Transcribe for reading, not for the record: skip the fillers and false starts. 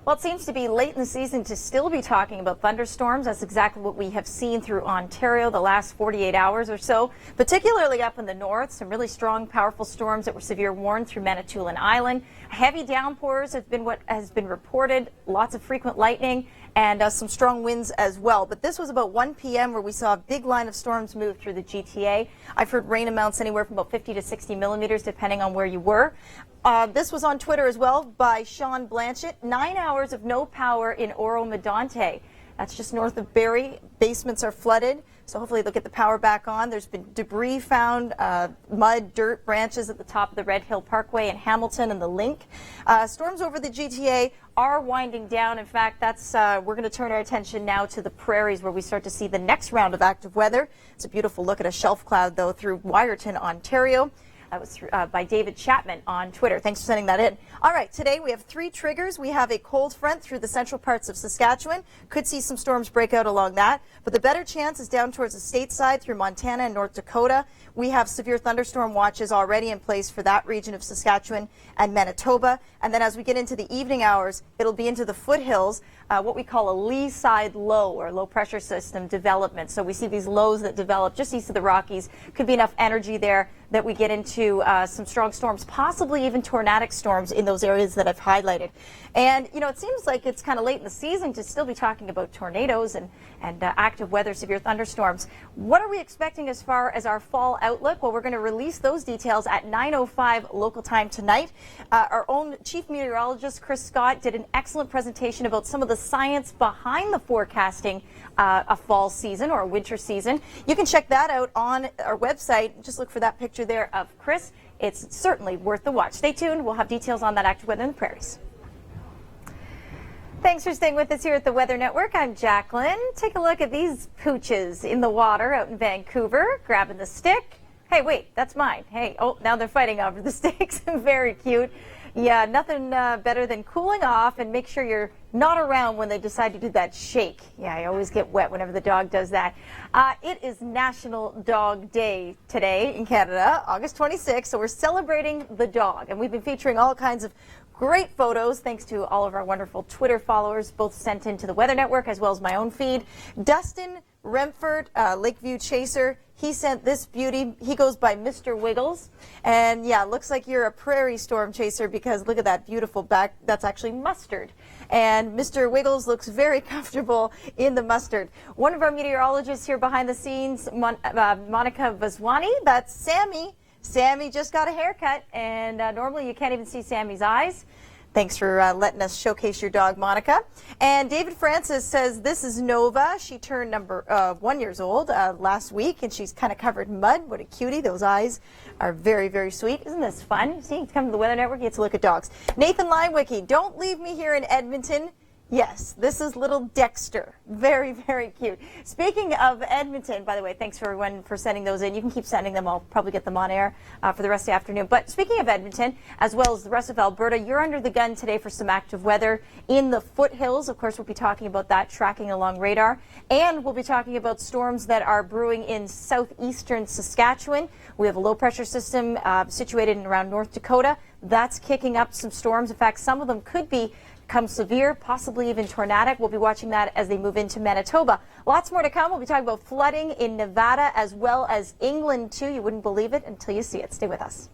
Well, it seems to be late in the season to still be talking about thunderstorms. That's exactly what we have seen through Ontario the last 48 hours or so, particularly up in the north. Some really strong, powerful storms that were severe warned through Manitoulin Island. Heavy downpours have been what has been reported. Lots of frequent lightning and some strong winds as well. But this was about 1 p.m. where we saw a big line of storms move through the GTA. I've heard rain amounts anywhere from about 50 to 60 millimeters, depending on where you were. This was on Twitter as well by Sean Blanchett. 9 hours of no power in Oro-Medonte. That's just north of Barrie. Basements are flooded, so hopefully they'll get the power back on. There's been debris found, mud, dirt, branches at the top of the Red Hill Parkway in Hamilton and the Link. Storms over the GTA are winding down. In fact, that's we're going to turn our attention now to the prairies, where we start to see the next round of active weather. It's a beautiful look at a shelf cloud, though, through Wyerton, Ontario. That was by David Chapman on Twitter. Thanks for sending that in. All right, today we have 3 triggers. We have a cold front through the central parts of Saskatchewan. Could see some storms break out along that. But the better chance is down towards the stateside through Montana and North Dakota. We have severe thunderstorm watches already in place for that region of Saskatchewan and Manitoba. And then as we get into the evening hours, it'll be into the foothills, what we call a lee side low or low pressure system development. So we see these lows that develop just east of the Rockies. Could be enough energy there that we get into some strong storms, possibly even tornadic storms in those areas that I've highlighted. And, you know, it seems like it's kind of late in the season to still be talking about tornadoes and active weather, severe thunderstorms. What are we expecting as far as our fall outlook? Well, we're going to release those details at 9:05 local time tonight. Our own chief meteorologist, Chris Scott, did an excellent presentation about some of the science behind the forecasting a fall season or a winter season. You can check that out on our website. Just look for that picture there of Chris. It's certainly worth the watch. Stay tuned. We'll have details on that active weather in the prairies. Thanks for staying with us here at the Weather Network. I'm Jaclyn. Take a look at these pooches in the water out in Vancouver, grabbing the stick. Hey, wait, that's mine. Hey, oh, now they're fighting over the sticks. Very cute. Yeah, nothing better than cooling off, and make sure you're not around when they decide to do that shake. Yeah, I always get wet whenever the dog does that. It is National Dog Day today in Canada, August 26th, so we're celebrating the dog. And we've been featuring all kinds of great photos, thanks to all of our wonderful Twitter followers, both sent into the Weather Network as well as my own feed. Dustin Remford, Lakeview Chaser, he sent this beauty. He goes by Mr. Wiggles. And yeah, looks like you're a prairie storm chaser, because look at that beautiful back. That's actually mustard. And Mr. Wiggles looks very comfortable in the mustard. One of our meteorologists here behind the scenes, Monica Vaswani, that's Sammy. Sammy just got a haircut, and normally you can't even see Sammy's eyes. Thanks for letting us showcase your dog, Monica. And David Francis says this is Nova. She turned 1 year old last week, and she's kind of covered in mud. What a cutie. Those eyes are very, very sweet. Isn't this fun? See, you come to the Weather Network, you get to look at dogs. Nathan Leinwicki, don't leave me here in Edmonton. Yes, this is little Dexter. Very, very cute. Speaking of Edmonton, by the way, thanks for everyone for sending those in. You can keep sending them. I'll probably get them on air for the rest of the afternoon. But speaking of Edmonton, as well as the rest of Alberta, you're under the gun today for some active weather in the foothills. Of course, we'll be talking about that, tracking along radar. And we'll be talking about storms that are brewing in southeastern Saskatchewan. We have a low pressure system situated in around North Dakota. That's kicking up some storms. In fact, some of them could become severe, possibly even tornadic. We'll be watching that as they move into Manitoba. Lots more to come. We'll be talking about flooding in Nevada as well as England, too. You wouldn't believe it until you see it. Stay with us.